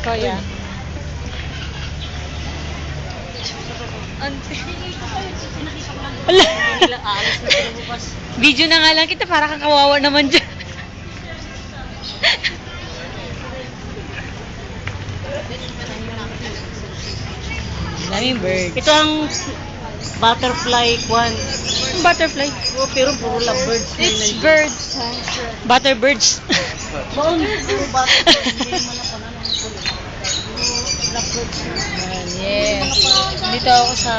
Kuya. Wala. Video na nga lang kita, para kang kawawa naman dyan. Daming bird. Ito ang butterfly kwan. Butterfly. Oh, pero puro lovebirds. It's birds. Butterbirds. Baon, puro butterfly. Hindi mo na panalo ng puro. Lovebirds. Yes. Dito ako sa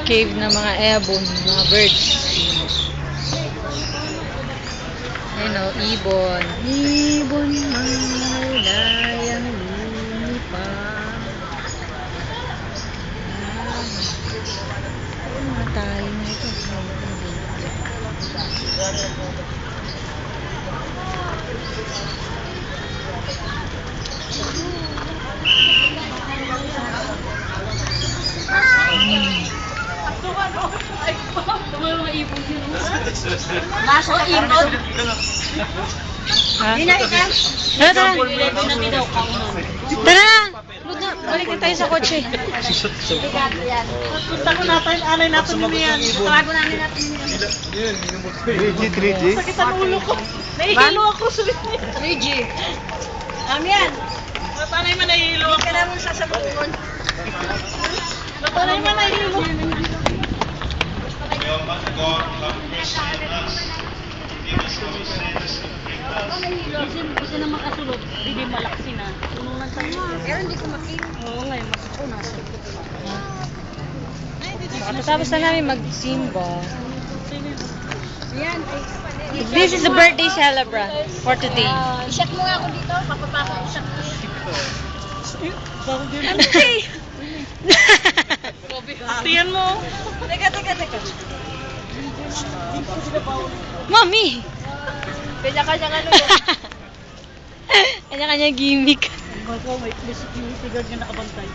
cave ng mga ebon, mga birds. Ayun o, ibon. Ibon malayang lumipad. Mga tayo na ito. Nasa ibon. Ha? Hindi na ikaw. Tara, tara. Tara! Ludo, balik na tayo sa kotse. Punta ko natin, anay natin yun yan. Tawago namin natin yun. 3G? Sakit ang ulo ko. Nahihilo ako. 3G. Yan. Matanay man nahihilo ako. Hindi ka naman sasabukan. Matanay man nahihilo. Kasi na makasulot, hindi malaksi na. Tununan sa iyo. Pero hindi ko makita. Oo nga, masako na. Tapos na namin mag-simba. Yan. This is the birthday celebrant for today. I-shot mo nga ako dito. Papapako i-shot mo. Okay. Tiyan mo. Teka. Mami! Kanya-kanya ano yun. Kanya-kanya gimmick. May security guard na nakabantay.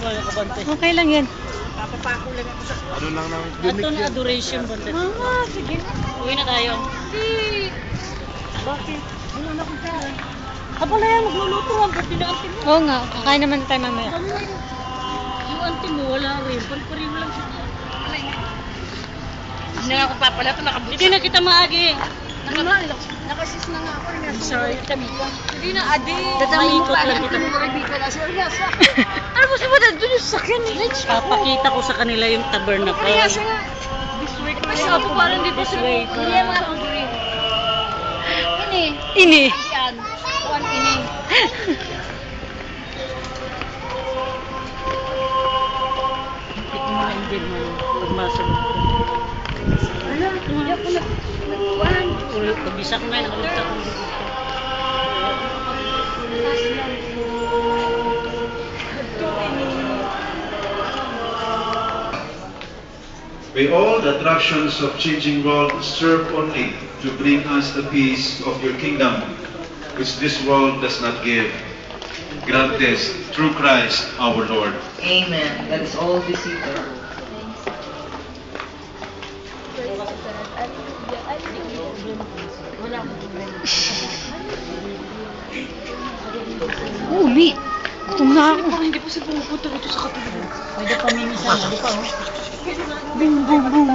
Wala nakabantay. Okay lang yan. Papapako lang ako sa... Ano lang ng Ito na adoration bantay. Mama, sige. Uwi na tayo. Bakit? Wala na akong pera. Pala yan, magluluto ang pati na auntie mo. Oo nga, kakain naman tayo mamaya. Yung auntie mo, wala rin. Pari-pariho lang siya. Hindi na ako papala ito, nakabusa. Hindi na kita maagi. Nakasis na nga ako. I'm sorry. Hindi na, adi. Maikot lang kita. Ano mo sabi na doon yung sakyan eh? Papakita ko sa kanila yung tabernacle. This way ko lang. Ako parang dito sa way ko. Hindi mga akong green. Ini. Yan. Kuan ini. Hipit mo na hindi mo pagmasok. Ano? Hindi ako nagkuhan. Pag-isa ko ngayon, nakalita ko. May all the attractions of changing world serve only to bring us the peace of your kingdom, which this world does not give. Grant this through Christ our Lord. Amen. That is all deceitful. Uli. Gutom na ako. Hindi pa siya pumupunta dito sa katulad. Pwede pa minsan, di pa oh. Bing, bing, bing.